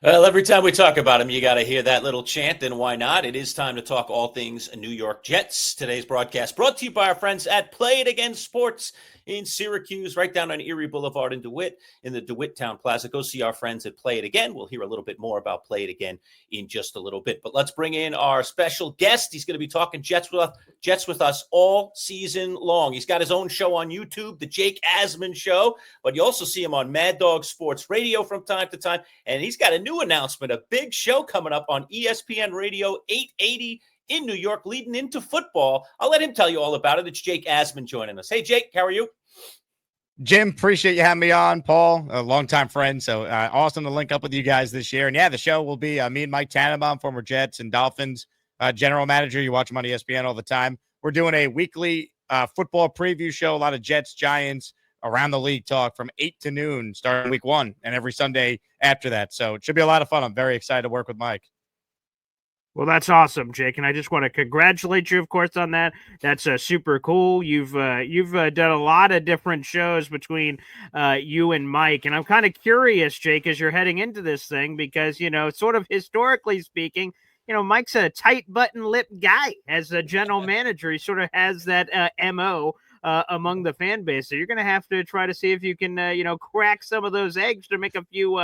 Well, every time we talk about him, you got to hear that little chant, and why not? It is time to talk all things New York Jets. Today's broadcast brought to you by our friends at Play It Again Sports in Syracuse, right down on Erie Boulevard in DeWitt, in the DeWitt Town Plaza. Go see our friends at Play It Again. We'll hear a little bit more about Play It Again in just a little bit. But let's bring in our special guest. He's going to be talking Jets with us all season long. He's got his own show on YouTube, The Jake Asman Show, but you also see him on Mad Dog Sports Radio from time to time. And he's got a new announcement, a big show coming up on ESPN Radio 880 in New York, leading into football. I'll let him tell you all about it. It's Jake Asman joining us. Hey, Jake, how are you? Jim, appreciate you having me on. Paul, a longtime friend, so awesome to link up with you guys this year. And yeah, the show will be me and Mike Tannenbaum, former Jets and Dolphins general manager. You watch him on ESPN all the time. We're doing a weekly football preview show, a lot of Jets, Giants, around the league talk from 8 to noon starting week 1 and every Sunday after that. So it should be a lot of fun. I'm very excited to work with Mike. Well, that's awesome, Jake, and I just want to congratulate you, of course, on that. That's super cool. You've done a lot of different shows between you and Mike, and I'm kind of curious, Jake, as you're heading into this thing, because, sort of historically speaking, Mike's a tight button lip guy as a general manager. He sort of has that MO among the fan base. So you're going to have to try to see if you can, crack some of those eggs to make a few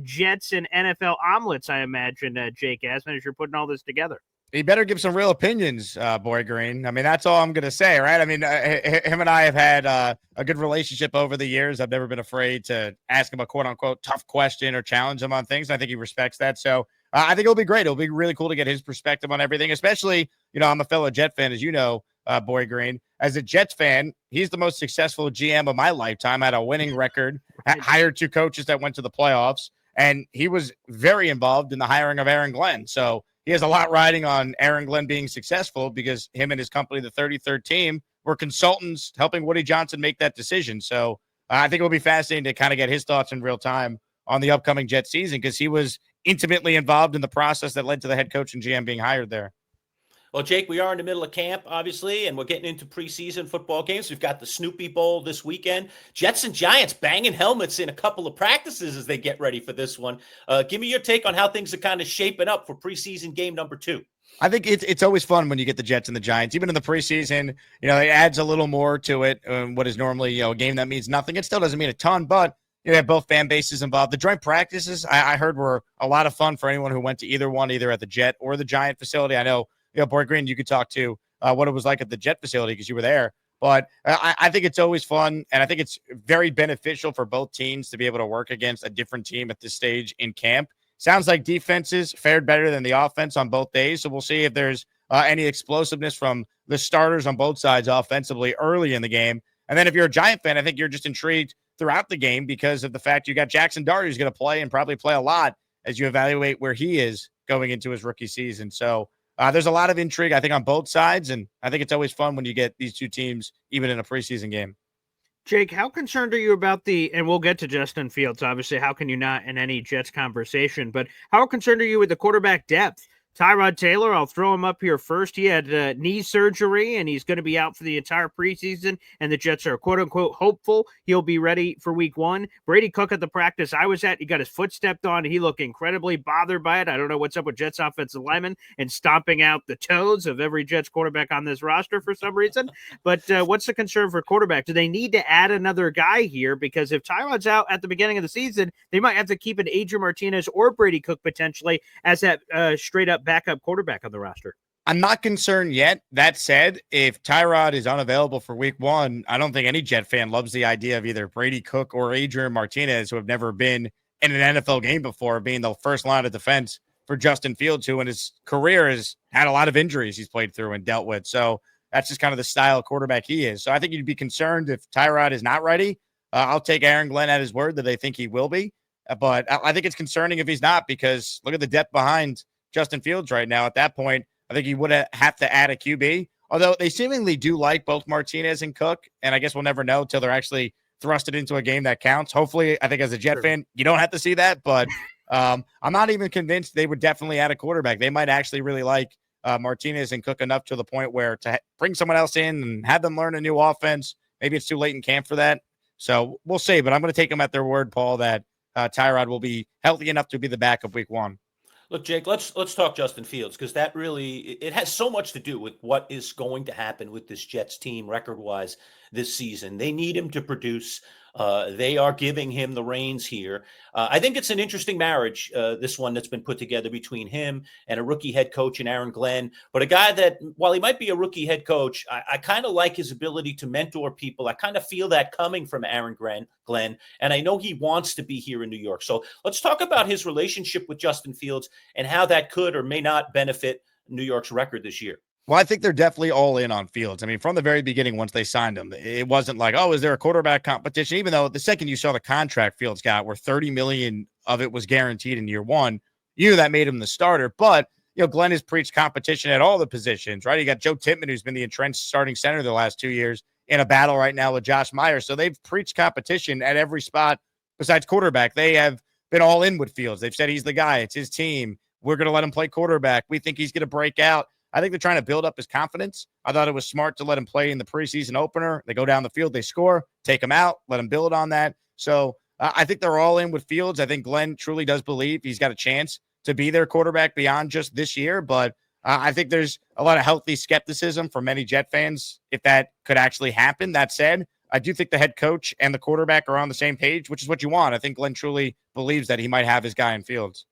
Jets and NFL omelets, I imagine, Jake Asman, as you're putting all this together. He better give some real opinions, Boy Green. I mean, that's all I'm going to say, right? I mean, him and I have had a good relationship over the years. I've never been afraid to ask him a quote-unquote tough question or challenge him on things. I think he respects that. So I think it'll be great. It'll be really cool to get his perspective on everything, especially, I'm a fellow Jet fan, as you know, Boy Green. As a Jets fan, he's the most successful GM of my lifetime, had a winning record, hired 2 coaches that went to the playoffs, and he was very involved in the hiring of Aaron Glenn. So he has a lot riding on Aaron Glenn being successful because him and his company, the 33rd Team, were consultants helping Woody Johnson make that decision. So I think it will be fascinating to kind of get his thoughts in real time on the upcoming Jets season because he was intimately involved in the process that led to the head coach and GM being hired there. Well, Jake, we are in the middle of camp, obviously, and we're getting into preseason football games. We've got the Snoopy Bowl this weekend. Jets and Giants banging helmets in a couple of practices as they get ready for this one. Give me your take on how things are kind of shaping up for preseason game number 2. I think it's always fun when you get the Jets and the Giants. Even in the preseason, it adds a little more to it. What is normally a game that means nothing. It still doesn't mean a ton, but you have both fan bases involved. The joint practices, I heard, were a lot of fun for anyone who went to either one, either at the Jet or the Giant facility. I know, Boy Green, you could talk to what it was like at the Jet facility because you were there. But I think it's always fun, and I think it's very beneficial for both teams to be able to work against a different team at this stage in camp. Sounds like defenses fared better than the offense on both days, so we'll see if there's any explosiveness from the starters on both sides offensively early in the game. And then if you're a Giant fan, I think you're just intrigued throughout the game because of the fact you got Jackson Dart, who's going to play and probably play a lot as you evaluate where he is going into his rookie season. So there's a lot of intrigue, I think, on both sides, and I think it's always fun when you get these two teams even in a preseason game. Jake, how concerned are you about and we'll get to Justin Fields, obviously, how can you not in any Jets conversation, but how concerned are you with the quarterback depth? Tyrod Taylor, I'll throw him up here first. He had knee surgery, and he's going to be out for the entire preseason, and the Jets are, quote-unquote, hopeful he'll be ready for week 1. Brady Cook at the practice I was at, he got his foot stepped on. He looked incredibly bothered by it. I don't know what's up with Jets offensive linemen and stomping out the toes of every Jets quarterback on this roster for some reason. But what's the concern for quarterback? Do they need to add another guy here? Because if Tyrod's out at the beginning of the season, they might have to keep an Adrian Martinez or Brady Cook potentially as that straight-up backup quarterback on the roster. I'm not concerned yet. That said, if Tyrod is unavailable for week 1, I don't think any Jet fan loves the idea of either Brady Cook or Adrian Martinez, who have never been in an NFL game before, being the first line of defense for Justin Fields, who in his career has had a lot of injuries he's played through and dealt with. So that's just kind of the style of quarterback he is. So I think you'd be concerned if Tyrod is not ready. I'll take Aaron Glenn at his word that they think he will be. But I think it's concerning if he's not, because look at the depth behind Justin Fields right now. At that point, I think he would have to add a QB, although they seemingly do like both Martinez and Cook, and I guess we'll never know till they're actually thrusted into a game that counts. Hopefully, I think as a Jet fan, you don't have to see that, but I'm not even convinced they would definitely add a quarterback. They might actually really like Martinez and Cook enough to the point where to bring someone else in and have them learn a new offense. Maybe it's too late in camp for that. So we'll see, but I'm going to take them at their word, Paul, that Tyrod will be healthy enough to be the backup week 1. Look, Jake, let's talk Justin Fields, because that really, it has so much to do with what is going to happen with this Jets team record-wise this season. They need him to produce. They are giving him the reins here. I think it's an interesting marriage, this one that's been put together between him and a rookie head coach in Aaron Glenn. But a guy that, while he might be a rookie head coach, I kind of like his ability to mentor people. I kind of feel that coming from Aaron Glenn, and I know he wants to be here in New York. So let's talk about his relationship with Justin Fields and how that could or may not benefit New York's record this year. Well, I think they're definitely all in on Fields. I mean, from the very beginning, once they signed him, it wasn't like, oh, is there a quarterback competition? Even though the second you saw the contract Fields got, where $30 million of it was guaranteed in year 1, you knew that made him the starter. But, Glenn has preached competition at all the positions, right? You got Joe Tippmann, who's been the entrenched starting center the last 2 years, in a battle right now with Josh Myers. So they've preached competition at every spot besides quarterback. They have been all in with Fields. They've said he's the guy. It's his team. We're going to let him play quarterback. We think he's going to break out. I think they're trying to build up his confidence. I thought it was smart to let him play in the preseason opener. They go down the field, they score, take him out, let him build on that. So I think they're all in with Fields. I think Glenn truly does believe he's got a chance to be their quarterback beyond just this year. But I think there's a lot of healthy skepticism from many Jet fans if that could actually happen. That said, I do think the head coach and the quarterback are on the same page, which is what you want. I think Glenn truly believes that he might have his guy in Fields.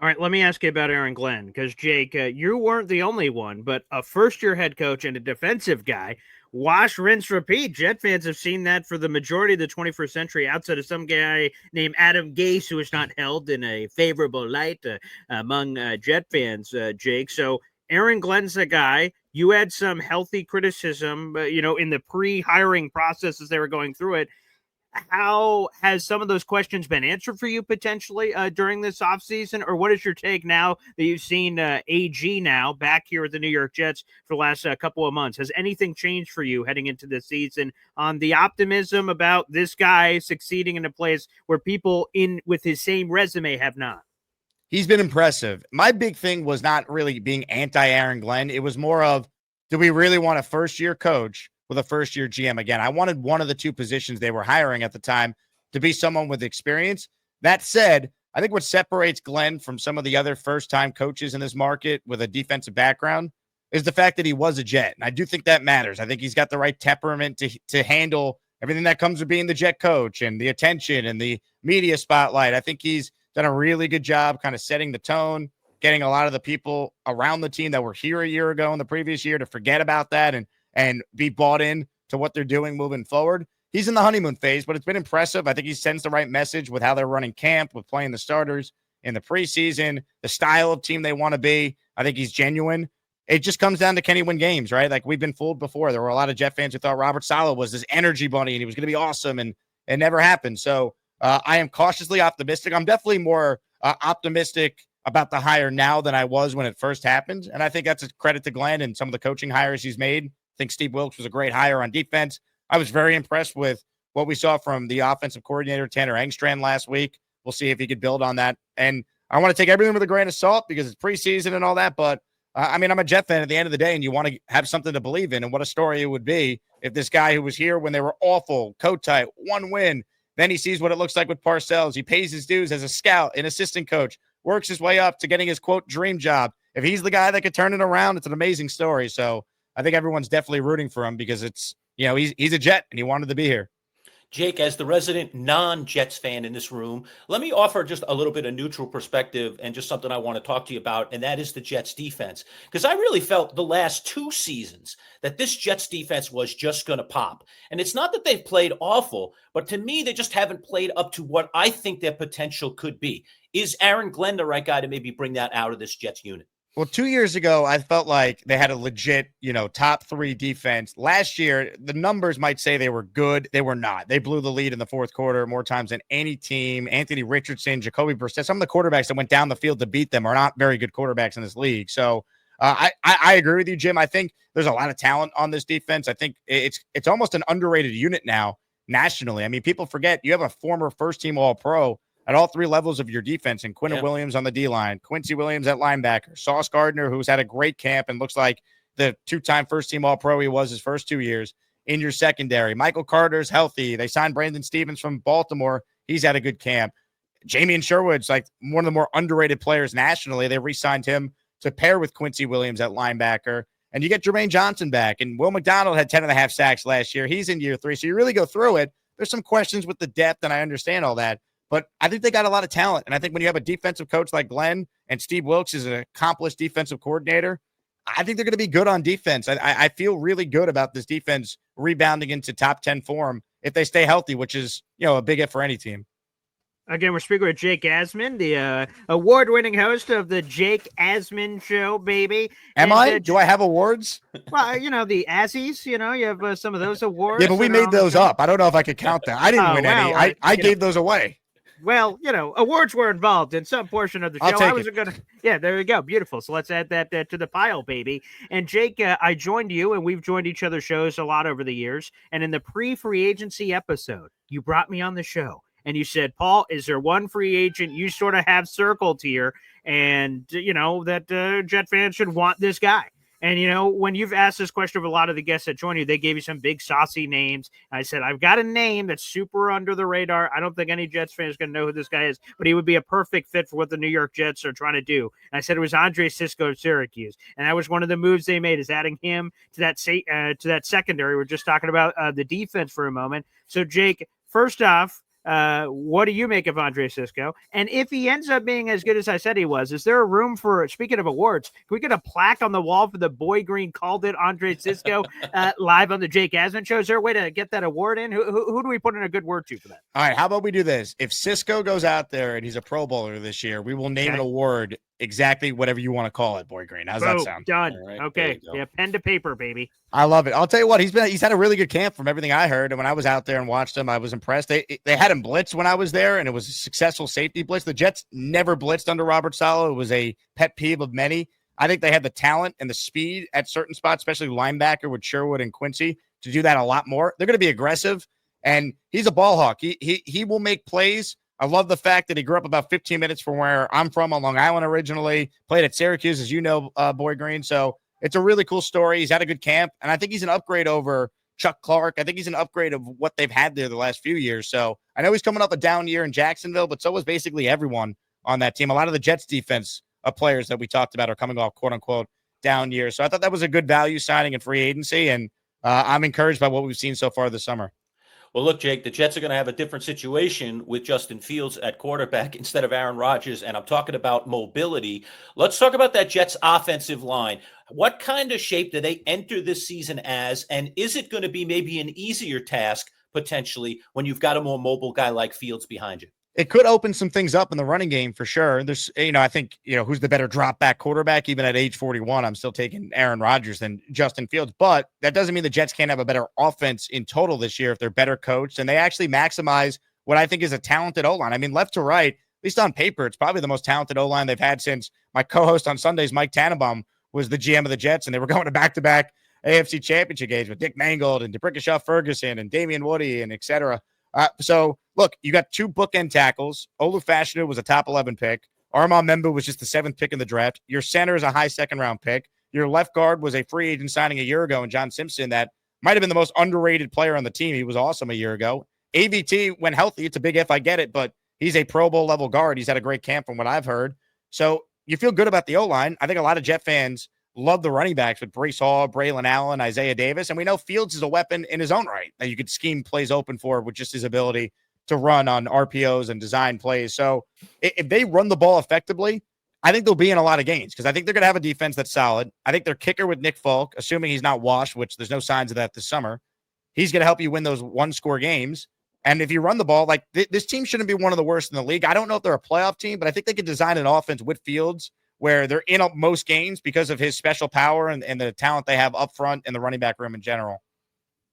All right, let me ask you about Aaron Glenn, because, Jake, you weren't the only one, but a first-year head coach and a defensive guy, wash, rinse, repeat. Jet fans have seen that for the majority of the 21st century, outside of some guy named Adam Gase, who is not held in a favorable light among Jet fans, Jake. So Aaron Glenn's a guy. You had some healthy criticism, in the pre-hiring process as they were going through it. How has some of those questions been answered for you potentially during this offseason? Or what is your take now that you've seen AG now back here with the New York Jets for the last couple of months? Has anything changed for you heading into the season on the optimism about this guy succeeding in a place where people in with his same resume have not? He's been impressive. My big thing was not really being anti-Aaron Glenn. It was more of, do we really want a first-year coach with a first-year GM? Again, I wanted one of the two positions they were hiring at the time to be someone with experience. That said, I think what separates Glenn from some of the other first-time coaches in this market with a defensive background is the fact that he was a Jet. And I do think that matters. I think he's got the right temperament to handle everything that comes with being the Jet coach and the attention and the media spotlight. I think he's done a really good job kind of setting the tone, getting a lot of the people around the team that were here a year ago in the previous year to forget about that and be bought in to what they're doing moving forward. He's in the honeymoon phase, but it's been impressive. I think he sends the right message with how they're running camp, with playing the starters in the preseason, the style of team they want to be. I think he's genuine. It just comes down to, can he win games, right? Like, we've been fooled before. There were a lot of Jet fans who thought Robert Saleh was this energy bunny and he was going to be awesome, and it never happened. So I am cautiously optimistic. I'm definitely more optimistic about the hire now than I was when it first happened. And I think that's a credit to Glenn and some of the coaching hires he's made. I think Steve Wilkes was a great hire on defense. I was very impressed with what we saw from the offensive coordinator, Tanner Engstrand, last week. We'll see if he could build on that. And I want to take everything with a grain of salt because it's preseason and all that. But I'm a Jet fan at the end of the day, and you want to have something to believe in. And what a story it would be if this guy who was here when they were awful, coat tight, one win, then he sees what it looks like with Parcells. He pays his dues as a scout, an assistant coach, works his way up to getting his, quote, dream job. If he's the guy that could turn it around, it's an amazing story. So I think everyone's definitely rooting for him because it's, he's a Jet and he wanted to be here. Jake, as the resident non-Jets fan in this room, let me offer just a little bit of neutral perspective and just something I want to talk to you about, and that is the Jets defense. Because I really felt the last 2 seasons that this Jets defense was just going to pop. And it's not that they've played awful, but to me, they just haven't played up to what I think their potential could be. Is Aaron Glenn the right guy to maybe bring that out of this Jets unit? Well, 2 years ago, I felt like they had a legit, top 3 defense. Last year, the numbers might say they were good. They were not. They blew the lead in the fourth quarter more times than any team. Anthony Richardson, Jacoby Brissett, some of the quarterbacks that went down the field to beat them are not very good quarterbacks in this league. So I agree with you, Jim. I think there's a lot of talent on this defense. I think it's almost an underrated unit now nationally. I mean, people forget you have a former first-team All-Pro at all 3 levels of your defense, and Quinton Williams on the D-line, Quincy Williams at linebacker, Sauce Gardner, who's had a great camp and looks like the 2-time first-team All-Pro he was his first 2 years in your secondary. Michael Carter's healthy. They signed Brandon Stevens from Baltimore. He's had a good camp. Jamie Sherwood's like one of the more underrated players nationally. They re-signed him to pair with Quincy Williams at linebacker. And you get Jermaine Johnson back. And Will McDonald had 10.5 sacks last year. He's in year 3. So you really go through it. There's some questions with the depth, and I understand all that. But I think they got a lot of talent. And I think when you have a defensive coach like Glenn and Steve Wilkes is an accomplished defensive coordinator, I think they're going to be good on defense. I feel really good about this defense rebounding into top 10 form if they stay healthy, which is, a big if for any team. Again, we're speaking with Jake Asman, the award-winning host of the Jake Asman Show, baby. Am I? Do I have awards? Well, the Azzies, you have some of those awards. Yeah, but we made those up. I don't know if I could count that. I didn't win any. I gave those away. Well, awards were involved in some portion of the show. I wasn't going to. Yeah, there you go. Beautiful. So let's add that to the pile, baby. And Jake, I joined you, and we've joined each other's shows a lot over the years. And in the pre-free agency episode, you brought me on the show. And you said, Paul, is there one free agent you sort of have circled here? And, that Jet fans should want this guy. And, when you've asked this question of a lot of the guests that join you, they gave you some big saucy names. I said, I've got a name that's super under the radar. I don't think any Jets fan is going to know who this guy is, but he would be a perfect fit for what the New York Jets are trying to do. And I said it was Andre Cisco of Syracuse. And that was one of the moves they made, is adding him to that secondary. We're just talking about the defense for a moment. So, Jake, first off, what do you make of Andre Cisco? And if he ends up being as good as I said he was, is there a room for, speaking of awards, can we get a plaque on the wall for the Boy Green called it Andre Cisco live on the Jake Asman Show? Is there a way to get that award in? Who do we put in a good word to for that? All right, how about we do this? If Cisco goes out there and he's a Pro Bowler this year, we will name an award exactly whatever you want to call it, Boy Green. How's that sound? Done. Right, okay. Yeah, pen to paper, baby. I love it. I'll tell you what, he's had a really good camp from everything I heard. And when I was out there and watched him, I was impressed. They had him blitz when I was there, and it was a successful safety blitz. The Jets never blitzed under Robert Saleh. It was a pet peeve of many. I think they had the talent and the speed at certain spots, especially linebacker with Sherwood and Quincy, to do that a lot more. They're going to be aggressive, and he's a ball hawk. He will make plays. I love the fact that he grew up about 15 minutes from where I'm from on Long Island originally, played at Syracuse, as you know, Boy Green. So it's a really cool story. He's had a good camp, and I think he's an upgrade over Chuck Clark. I think he's an upgrade of what they've had there the last few years. So I know he's coming up a down year in Jacksonville, but so was basically everyone on that team. A lot of the Jets defense players that we talked about are coming off quote-unquote down years. So I thought that was a good value signing in free agency, and I'm encouraged by what we've seen so far this summer. Well, look, Jake, the Jets are going to have a different situation with Justin Fields at quarterback instead of Aaron Rodgers, and I'm talking about mobility. Let's talk about that Jets offensive line. What kind of shape do they enter this season as, and is it going to be maybe an easier task potentially when you've got a more mobile guy like Fields behind you? It could open some things up in the running game for sure. There's, I think, who's the better drop back quarterback? Even at age 41, I'm still taking Aaron Rodgers than Justin Fields. But that doesn't mean the Jets can't have a better offense in total this year if they're better coached and they actually maximize what I think is a talented O-line. I mean, left to right, at least on paper, it's probably the most talented O-line they've had since my co-host on Sundays, Mike Tannenbaum, was the GM of the Jets, and they were going to back-to-back AFC Championship games with Dick Mangold and DeBrickashaw Ferguson and Damian Woody and et cetera. So, look, you got two bookend tackles. Olu Fashanu was a top 11 pick. Armand Membu was just the 7th pick in the draft. Your center is a high second-round pick. Your left guard was a free agent signing a year ago, and John Simpson, that might have been the most underrated player on the team. He was awesome a year ago. AVT, when healthy, it's a big if, I get it, but he's a Pro Bowl level guard. He's had a great camp from what I've heard. So you feel good about the O-line. I think a lot of Jet fans love the running backs with Breece Hall, Braylon Allen, Isaiah Davis. And we know Fields is a weapon in his own right that you could scheme plays open for with just his ability to run on RPOs and design plays. So if they run the ball effectively, I think they'll be in a lot of games because I think they're going to have a defense that's solid. I think their kicker with Nick Folk, assuming he's not washed, which there's no signs of that this summer, he's going to help you win those one-score games. And if you run the ball, like this team shouldn't be one of the worst in the league. I don't know if they're a playoff team, but I think they could design an offense with Fields where they're in most games because of his special power and the talent they have up front in the running back room in general.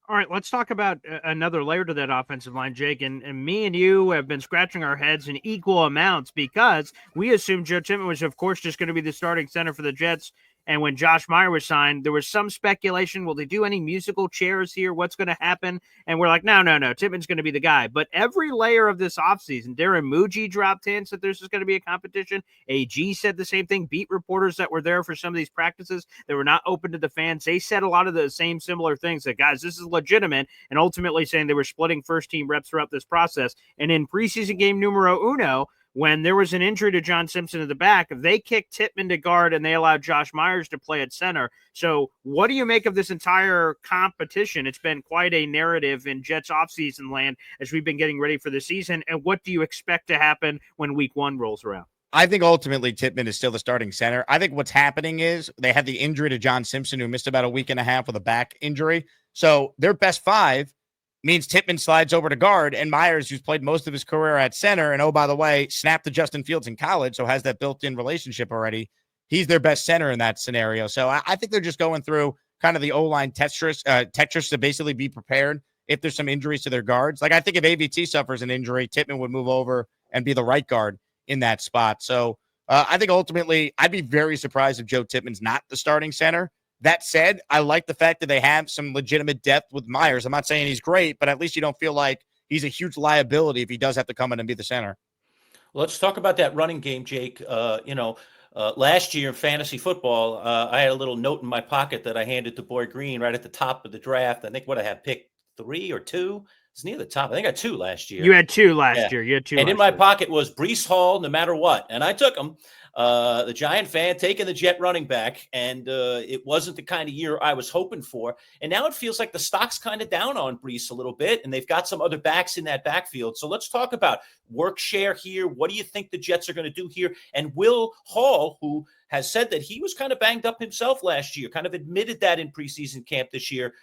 All right, let's talk about another layer to that offensive line, Jake. And me and you have been scratching our heads in equal amounts because we assumed Joe Tippett was, of course, just going to be the starting center for the Jets. And when Josh Meyer was signed, there was some speculation, will they do any musical chairs here? What's going to happen? And we're like, no. Tippett's going to be the guy. But every layer of this offseason, Darren Muji dropped hints that there's just going to be a competition. AG said the same thing. Beat reporters that were there for some of these practices that were not open to the fans, they said a lot of the same similar things that, guys, this is legitimate, and ultimately saying they were splitting first-team reps throughout this process. And in preseason game numero uno, when there was an injury to John Simpson at the back, they kicked Tippmann to guard and they allowed Josh Myers to play at center. So what do you make of this entire competition? It's been quite a narrative in Jets offseason land as we've been getting ready for the season. And what do you expect to happen when week 1 rolls around? I think ultimately Tippmann is still the starting center. I think what's happening is they had the injury to John Simpson, who missed about a week and a half with a back injury. So their best 5 means Tippmann slides over to guard, and Myers, who's played most of his career at center, and oh, by the way, snapped to Justin Fields in college, so has that built-in relationship already. He's their best center in that scenario. So I think they're just going through kind of the O-line Tetris to basically be prepared if there's some injuries to their guards. Like, I think if AVT suffers an injury, Tippmann would move over and be the right guard in that spot. So I think ultimately I'd be very surprised if Joe Tippmann's not the starting center. That said, I like the fact that they have some legitimate depth with Myers. I'm not saying he's great, but at least you don't feel like he's a huge liability if he does have to come in and be the center. Let's talk about that running game, Jake. Last year in fantasy football, I had a little note in my pocket that I handed to Boy Green right at the top of the draft. I think what I had picked 3 or 2. It's near the top. I think I had 2 last year. You had 2 last year. You had 2. And in my pocket was Breece Hall, no matter what. And I took him. The Giant fan taking the Jet running back, and it wasn't the kind of year I was hoping for. And now it feels like the stock's kind of down on Breece a little bit, and they've got some other backs in that backfield. So let's talk about work share here. What do you think the Jets are going to do here? And Will Hall, who has said that he was kind of banged up himself last year, kind of admitted that in preseason camp this year.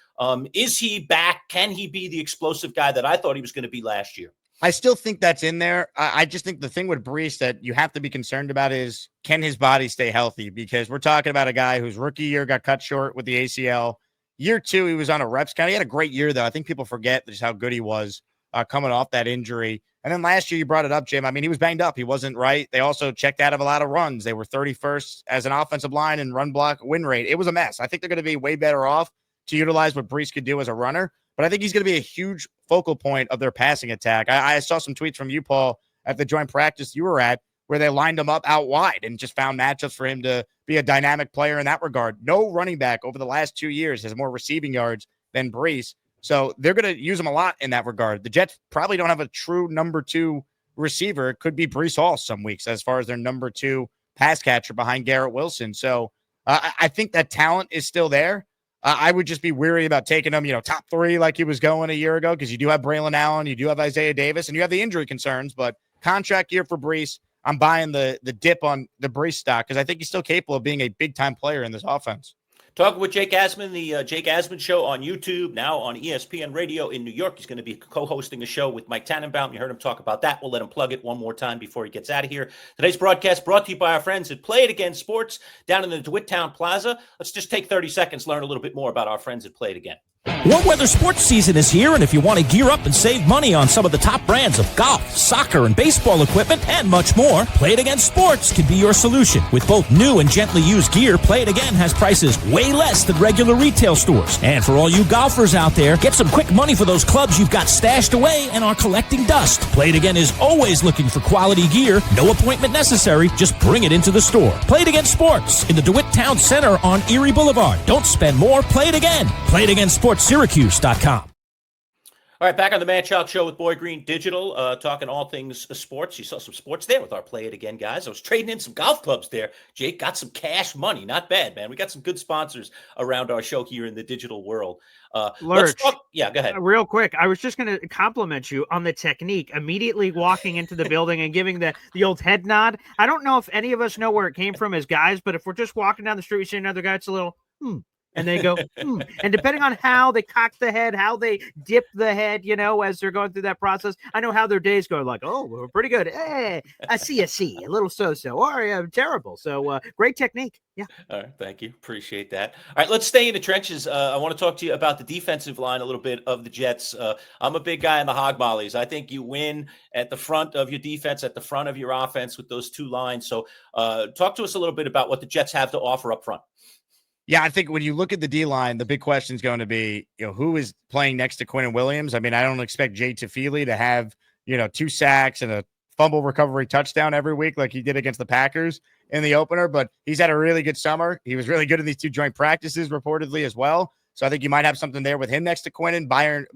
Is he back? Can he be the explosive guy that I thought he was going to be last year? I still think that's in there. I just think the thing with Breece that you have to be concerned about is, can his body stay healthy? Because we're talking about a guy whose rookie year got cut short with the ACL. Year 2, he was on a reps count. He had a great year, though. I think people forget just how good he was coming off that injury. And then last year, you brought it up, Jim. I mean, he was banged up. He wasn't right. They also checked out of a lot of runs. They were 31st as an offensive line and run block win rate. It was a mess. I think they're going to be way better off to utilize what Breece could do as a runner. But I think he's going to be a huge focal point of their passing attack. I saw some tweets from you, Paul, at the joint practice you were at, where they lined him up out wide and just found matchups for him to be a dynamic player in that regard. No running back over the last 2 years has more receiving yards than Breece. So they're going to use him a lot in that regard. The Jets probably don't have a true number 2 receiver. It could be Breece Hall some weeks as far as their number 2 pass catcher behind Garrett Wilson. So I think that talent is still there. I would just be weary about taking him, top 3 like he was going a year ago, because you do have Braylon Allen, you do have Isaiah Davis, and you have the injury concerns. But contract year for Breece, I'm buying the dip on the Breece stock because I think he's still capable of being a big-time player in this offense. Talking with Jake Asman, the Jake Asman Show on YouTube, now on ESPN Radio in New York. He's going to be co-hosting a show with Mike Tannenbaum. You heard him talk about that. We'll let him plug it one more time before he gets out of here. Today's broadcast brought to you by our friends at Play It Again Sports down in the DeWitt Town Plaza. Let's just take 30 seconds, learn a little bit more about our friends at Play It Again. Warm weather sports season is here, and if you want to gear up and save money on some of the top brands of golf, soccer, and baseball equipment, and much more, Play It Again Sports can be your solution. With both new and gently used gear, Play It Again has prices way less than regular retail stores. And for all you golfers out there, get some quick money for those clubs you've got stashed away and are collecting dust. Play It Again is always looking for quality gear. No appointment necessary. Just bring it into the store. Play It Again Sports in the DeWitt Town Center on Erie Boulevard. Don't spend more. Play it again. Play It Again Sports. Syracuse.com. All right, back on the Manchild Show with Boy Green Digital, talking all things sports. You saw some sports there with our Play It Again guys. I was trading in some golf clubs there. Jake got some cash money. Not bad, man. We got some good sponsors around our show here in the digital world. Lerch, yeah, go ahead. Real quick, I was just going to compliment you on the technique, immediately walking into the building and giving the old head nod. I don't know if any of us know where it came from as guys, but if we're just walking down the street, we see another guy, it's a little, and they go, And depending on how they cock the head, how they dip the head, as they're going through that process, I know how their days go. Like, oh, we're pretty good. Hey, I see, a little so-so. Or terrible. So great technique. Yeah. All right. Thank you. Appreciate that. All right. Let's stay in the trenches. I want to talk to you about the defensive line a little bit of the Jets. I'm a big guy in the hog mollies. I think you win at the front of your defense, at the front of your offense with those 2 lines. So talk to us a little bit about what the Jets have to offer up front. Yeah, I think when you look at the D-line, the big question is going to be, who is playing next to Quinnen Williams? I mean, I don't expect Jay Tafili to have, 2 sacks and a fumble recovery touchdown every week like he did against the Packers in the opener, but he's had a really good summer. He was really good in these 2 joint practices reportedly as well. So I think you might have something there with him next to Quinnen. Byron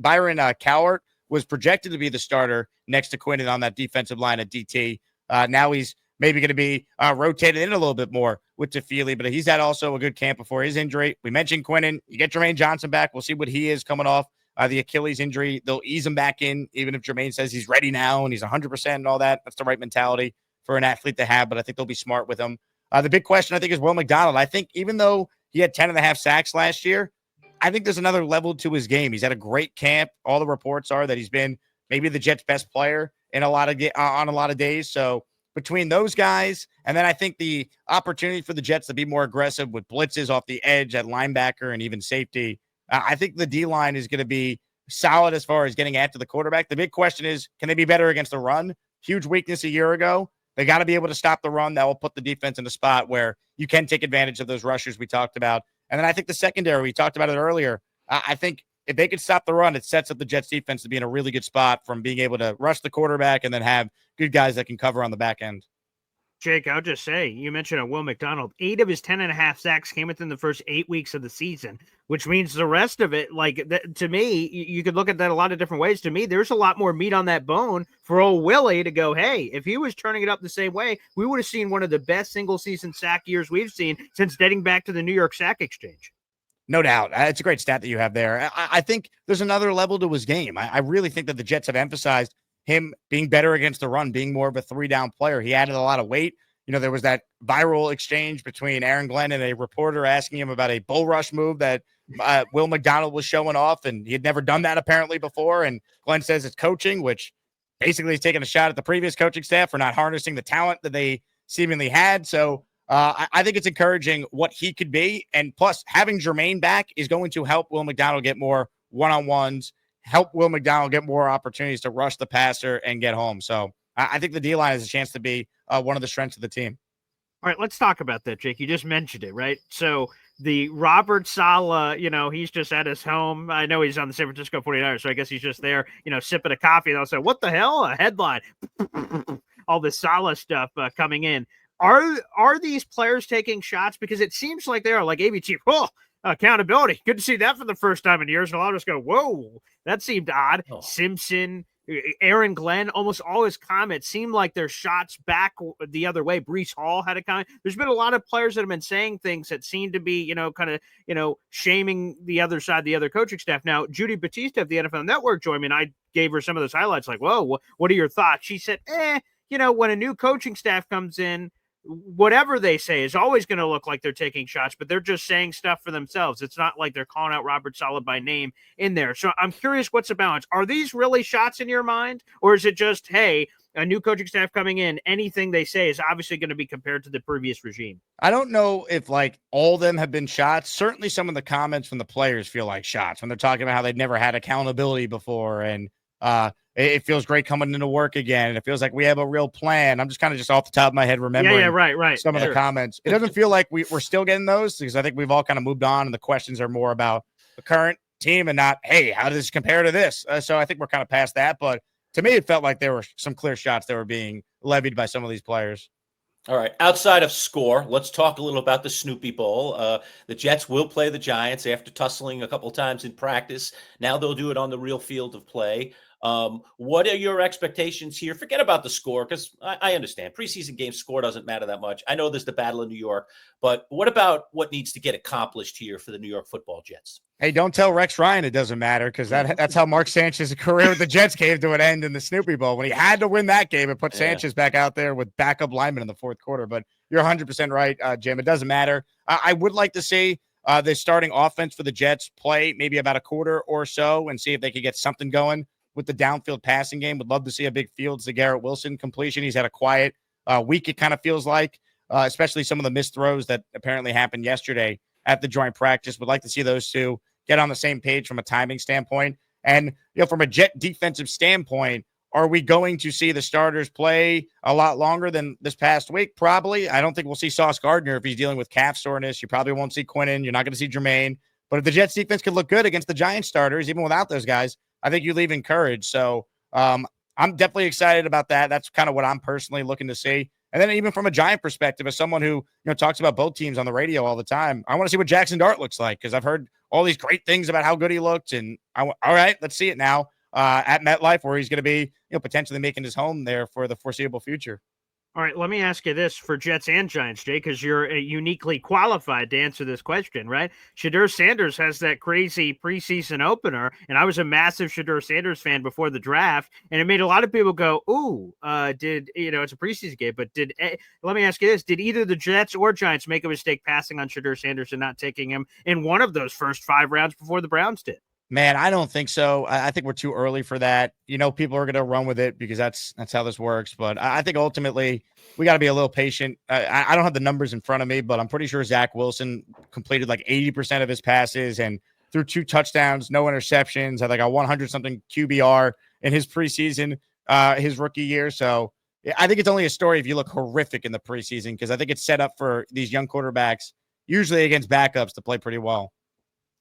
Cowart was projected to be the starter next to Quinnen on that defensive line at DT Now he's maybe going to be rotated in a little bit more with Tafili, but he's had also a good camp before his injury. We mentioned Quinnen. You get Jermaine Johnson back. We'll see what he is coming off the Achilles injury. They'll ease him back in, even if Jermaine says he's ready now and he's 100% and all that. That's the right mentality for an athlete to have, but I think they'll be smart with him. The big question, I think, is Will McDonald. I think even though he had 10.5 sacks last year, I think there's another level to his game. He's had a great camp. All the reports are that he's been maybe the Jets' best player in on a lot of days. So between those guys, and then I think the opportunity for the Jets to be more aggressive with blitzes off the edge at linebacker and even safety, I think the D-line is going to be solid as far as getting after the quarterback. The big question is, can they be better against the run? Huge weakness a year ago. They got to be able to stop the run. That will put the defense in a spot where you can take advantage of those rushers we talked about. And then I think the secondary, we talked about it earlier. I think if they could stop the run, it sets up the Jets defense to be in a really good spot from being able to rush the quarterback and then have good guys that can cover on the back end. Jake, I'll just say, you mentioned Will McDonald. 8 of his 10.5 sacks came within the first 8 weeks of the season, which means the rest of it, to me, you could look at that a lot of different ways. To me, there's a lot more meat on that bone for old Willie to go, hey, if he was turning it up the same way, we would have seen one of the best single-season sack years we've seen since dating back to the New York Sack Exchange. No doubt. It's a great stat that you have there. I think there's another level to his game. I really think that the Jets have emphasized him being better against the run, being more of a 3-down player. He added a lot of weight. You know, there was that viral exchange between Aaron Glenn and a reporter asking him about a bull rush move that Will McDonald was showing off, and he had never done that apparently before. And Glenn says it's coaching, which basically is taking a shot at the previous coaching staff for not harnessing the talent that they seemingly had. So I think it's encouraging what he could be. And plus, having Jermaine back is going to help Will McDonald get more one-on-ones, help Will McDonald get more opportunities to rush the passer and get home. So I think the D-line has a chance to be one of the strengths of the team. All right, let's talk about that, Jake. You just mentioned it, right? So the Robert Saleh, he's just at his home. I know he's on the San Francisco 49ers, so I guess he's just there, sipping a coffee. And I'll say, what the hell? A headline. All this Saleh stuff coming in. Are these players taking shots? Because it seems like they are, like AB Chief. Oh, accountability. Good to see that for the first time in years. And a lot of us go, whoa, that seemed odd. Oh. Simpson, Aaron Glenn, almost all his comments seem like they're shots back the other way. Breece Hall had a comment. There's been a lot of players that have been saying things that seem to be, shaming the other side, the other coaching staff. Now, Judy Batista of the NFL Network joined me, and I gave her some of those highlights like, whoa, what are your thoughts? She said, when a new coaching staff comes in, whatever they say is always going to look like they're taking shots, but they're just saying stuff for themselves. It's not like they're calling out Robert Saleh by name in there. So I'm curious, what's the balance? Are these really shots in your mind? Or is it just, hey, a new coaching staff coming in, anything they say is obviously going to be compared to the previous regime? I don't know if all of them have been shots. Certainly some of the comments from the players feel like shots when they're talking about how they'd never had accountability before. And it feels great coming into work again. It feels like we have a real plan. I'm just kind of off the top of my head remembering right. some of the comments. It doesn't feel like we're still getting those because I think we've all kind of moved on and the questions are more about the current team and not, hey, how does this compare to this? So I think we're kind of past that. But to me, it felt like there were some clear shots that were being levied by some of these players. All right. Outside of score, let's talk a little about the Snoopy Bowl. The Jets will play the Giants after tussling a couple times in practice. Now they'll do it on the real field of play. What are your expectations here? Forget about the score because I understand preseason game score doesn't matter that much. I know there's the Battle of New York, but what about what needs to get accomplished here for the New York Football Jets? Hey, don't tell Rex Ryan it doesn't matter because that's how Mark Sanchez's career with the Jets came to an end in the Snoopy Bowl when he had to win that game and put Sanchez back out there with backup linemen in the fourth quarter. But you're 100% right, Jim. It doesn't matter. I would like to see the starting offense for the Jets play maybe about a quarter or so and see if they could get something going with the downfield passing game. Would love to see a big Fields to Garrett Wilson completion. He's had a quiet week, it kind of feels like, especially some of the missed throws that apparently happened yesterday at the joint practice. Would like to see those two get on the same page from a timing standpoint. And, from a Jet defensive standpoint, are we going to see the starters play a lot longer than this past week? Probably. I don't think we'll see Sauce Gardner if he's dealing with calf soreness. You probably won't see Quinnen. You're not going to see Jermaine. But if the Jets defense could look good against the Giants starters, even without those guys, I think you leave encouraged. So I'm definitely excited about that. That's kind of what I'm personally looking to see. And then even from a Giant perspective, as someone who talks about both teams on the radio all the time, I want to see what Jackson Dart looks like because I've heard all these great things about how good he looked. And all right, let's see it now at MetLife where he's going to be potentially making his home there for the foreseeable future. All right, let me ask you this for Jets and Giants, Jay, because you're uniquely qualified to answer this question, right? Shadur Sanders has that crazy preseason opener, and I was a massive Shadur Sanders fan before the draft, and it made a lot of people go, "Ooh, it's a preseason game." But let me ask you this: did either the Jets or Giants make a mistake passing on Shadur Sanders and not taking him in one of those first 5 rounds before the Browns did? Man, I don't think so. I think we're too early for that. People are going to run with it because that's how this works. But I think ultimately we got to be a little patient. I don't have the numbers in front of me, but I'm pretty sure Zach Wilson completed like 80% of his passes and threw 2 touchdowns, no interceptions, had like a 100 something QBR in his preseason, his rookie year. So I think it's only a story if you look horrific in the preseason, because I think it's set up for these young quarterbacks, usually against backups, to play pretty well.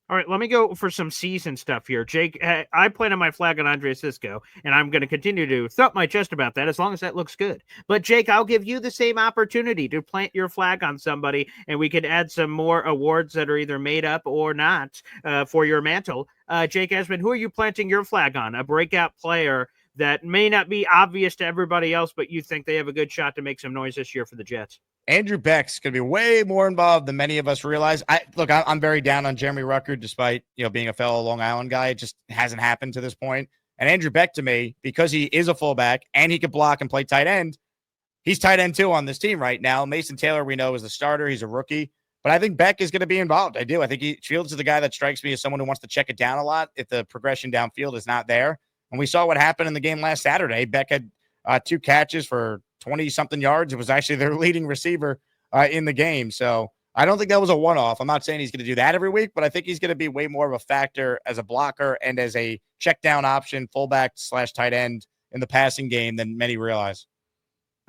All right, let me go for some season stuff here. Jake, I planted my flag on Andre Cisco, and I'm going to continue to thump my chest about that as long as that looks good. But, Jake, I'll give you the same opportunity to plant your flag on somebody, and we could add some more awards that are either made up or not for your mantle. Jake Asman, who are you planting your flag on? A breakout player that may not be obvious to everybody else, but you think they have a good shot to make some noise this year for the Jets? Andrew Beck's going to be way more involved than many of us realize. I'm very down on Jeremy Rucker, despite being a fellow Long Island guy. It just hasn't happened to this point. And Andrew Beck, to me, because he is a fullback and he can block and play tight end, he's tight end too on this team right now. Mason Taylor, we know, is the starter. He's a rookie. But I think Beck is going to be involved. I do. I think Fields is the guy that strikes me as someone who wants to check it down a lot if the progression downfield is not there. And we saw what happened in the game last Saturday. Beck had 2 catches for 20-something yards. It was actually their leading receiver in the game. So I don't think that was a one-off. I'm not saying he's going to do that every week, but I think he's going to be way more of a factor as a blocker and as a check down option, fullback / tight end in the passing game than many realize.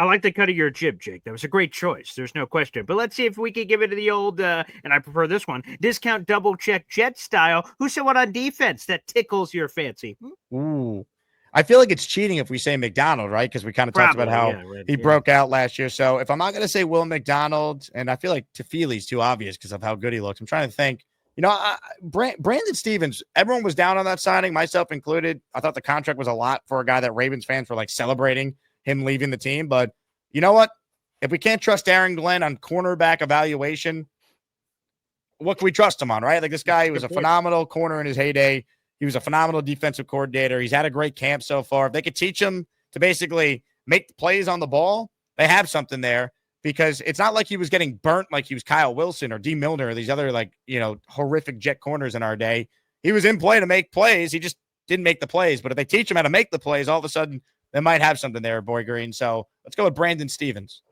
I like the cut of your jib, Jake. That was a great choice. There's no question. But let's see if we could give it to the old, and I prefer this one, discount double check Jet style. Who said what on defense that tickles your fancy? Ooh. I feel like it's cheating if we say McDonald, right? Because we kind of talked about how he broke out last year. So if I'm not going to say Will McDonald, and I feel like Tefili's too obvious because of how good he looks. I'm trying to think. Brandon Stevens, everyone was down on that signing, myself included. I thought the contract was a lot for a guy that Ravens fans were like celebrating him leaving the team. But you know what? If we can't trust Aaron Glenn on cornerback evaluation, what can we trust him on, right? Like this guy, he was a phenomenal corner in his heyday. He was a phenomenal defensive coordinator. He's had a great camp so far. If they could teach him to basically make plays on the ball, they have something there, because it's not like he was getting burnt like he was Kyle Wilson or D. Milner or these other horrific Jet corners in our day. He was in play to make plays. He just didn't make the plays. But if they teach him how to make the plays, all of a sudden they might have something there, Boy Green. So let's go with Brandon Stevens.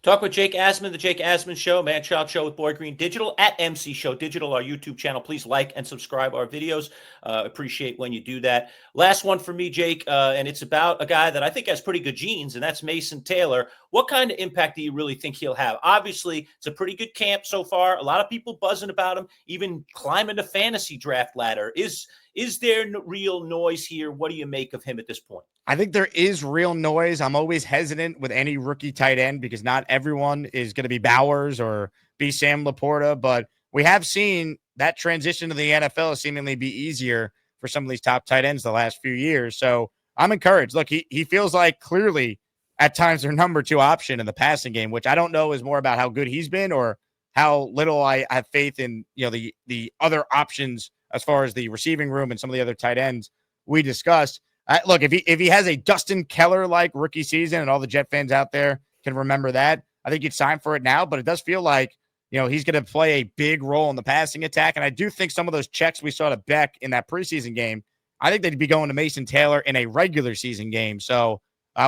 Talk with Jake Asman, the Jake Asman Show, Manchild Show with Boy Green Digital at MC Show Digital, our YouTube channel. Please like and subscribe our videos. Appreciate when you do that. Last one for me, Jake, and it's about a guy that I think has pretty good genes, and that's Mason Taylor. What kind of impact do you really think he'll have? Obviously, it's a pretty good camp so far. A lot of people buzzing about him, even climbing the fantasy draft ladder. Is there real noise here? What do you make of him at this point? I think there is real noise. I'm always hesitant with any rookie tight end because not everyone is going to be Bowers or be Sam Laporta, but we have seen that transition to the NFL seemingly be easier for some of these top tight ends the last few years. So I'm encouraged. Look, he feels like clearly at times their number 2 option in the passing game, which I don't know is more about how good he's been or how little I have faith in, the other options as far as the receiving room and some of the other tight ends we discussed. Look, if he has a Dustin Keller-like rookie season, and all the Jet fans out there can remember that, I think you'd sign for it now. But it does feel like, he's going to play a big role in the passing attack. And I do think some of those checks we saw to Beck in that preseason game, I think they'd be going to Mason Taylor in a regular season game. So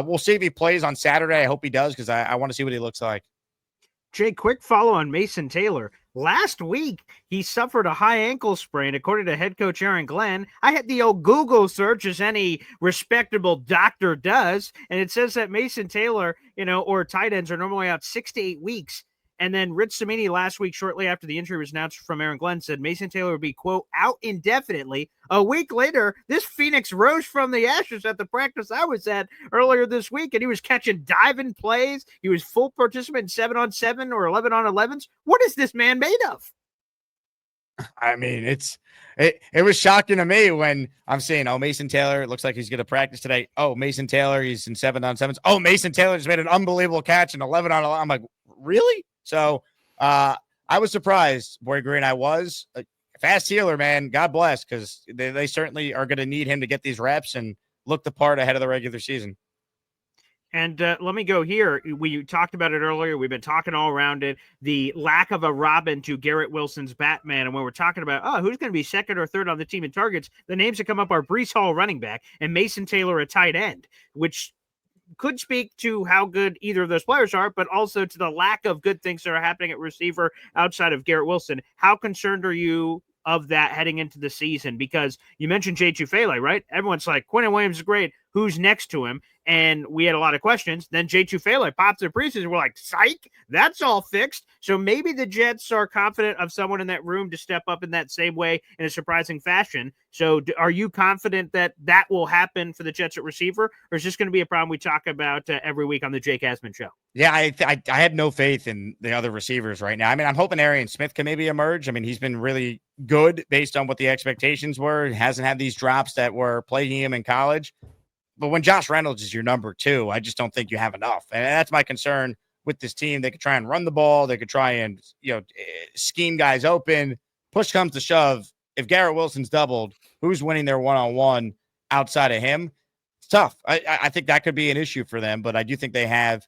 we'll see if he plays on Saturday. I hope he does, because I want to see what he looks like. Jay, quick follow on Mason Taylor. Last week, he suffered a high ankle sprain, according to head coach Aaron Glenn. I had the old Google search, as any respectable doctor does, and it says that Mason Taylor, or tight ends are normally out 6 to 8 weeks. And then Rich Cimini last week, shortly after the injury was announced from Aaron Glenn, said Mason Taylor would be, quote, out indefinitely. A week later, this Phoenix rose from the ashes at the practice I was at earlier this week, and he was catching diving plays. He was full participant in 7-on-7 or 11-on-11s. What is this man made of? I mean, it was shocking to me when I'm saying, oh, Mason Taylor, it looks like he's going to practice today. Oh, Mason Taylor, he's in 7-on-7s. Oh, Mason Taylor just made an unbelievable catch in 11-on-11. I'm like, really? So I was surprised, Boy Green. I was. Fast healer, man. God bless, because they certainly are going to need him to get these reps and look the part ahead of the regular season. And let me go here. We talked about it earlier. We've been talking all around it. The lack of a Robin to Garrett Wilson's Batman. And when we're talking about, who's going to be second or third on the team in targets, the names that come up are Breece Hall, running back, and Mason Taylor, a tight end, which could speak to how good either of those players are, but also to the lack of good things that are happening at receiver outside of Garrett Wilson. How concerned are you of that heading into the season? Because you mentioned Jay Tufele, right? Everyone's like, Quentin Williams is great. Who's next to him? And we had a lot of questions. Then Jay Tufele pops in preseason. We're like, psych, that's all fixed. So maybe the Jets are confident of someone in that room to step up in that same way in a surprising fashion. So are you confident that that will happen for the Jets at receiver? Or is this going to be a problem we talk about every week on the Jake Asman Show? Yeah, I had no faith in the other receivers right now. I mean, I'm hoping Arian Smith can maybe emerge. I mean, he's been really good based on what the expectations were. He hasn't had these drops that were plaguing him in college. But when Josh Reynolds is your number 2, I just don't think you have enough. And that's my concern with this team. They could try and run the ball. They could try and, scheme guys open. Push comes to shove. If Garrett Wilson's doubled, who's winning their one-on-one outside of him? It's tough. I think that could be an issue for them, but I do think they have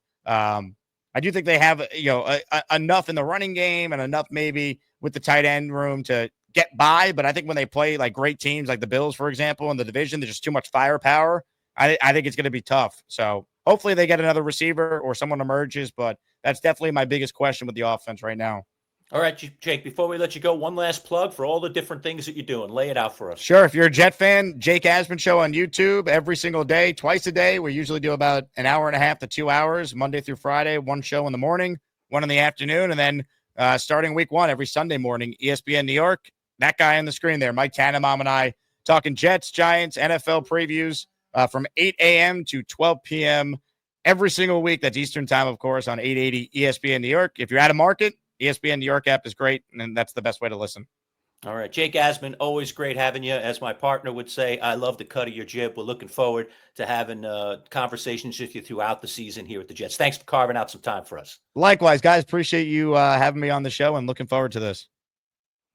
enough in the running game and enough maybe with the tight end room to get by. But I think when they play like great teams like the Bills, for example, in the division, there's just too much firepower. I think it's going to be tough. So hopefully they get another receiver or someone emerges, but that's definitely my biggest question with the offense right now. All right, Jake, before we let you go, one last plug for all the different things that you're doing. Lay it out for us. Sure. If you're a Jet fan, Jake Asman Show on YouTube every single day, twice a day. We usually do about an hour and a half to 2 hours, Monday through Friday, one show in the morning, one in the afternoon. And then starting week 1, every Sunday morning, ESPN New York, that guy on the screen there, Mike Tannenbaum and I talking Jets, Giants, NFL previews from 8 a.m. to 12 p.m. every single week. That's Eastern time, of course, on 880 ESPN New York. If you're out of market, ESPN New York app is great, and that's the best way to listen. All right. Jake Asman, always great having you. As my partner would say, I love the cut of your jib. We're looking forward to having conversations with you throughout the season here at the Jets. Thanks for carving out some time for us. Likewise, guys. Appreciate you having me on the show and looking forward to this.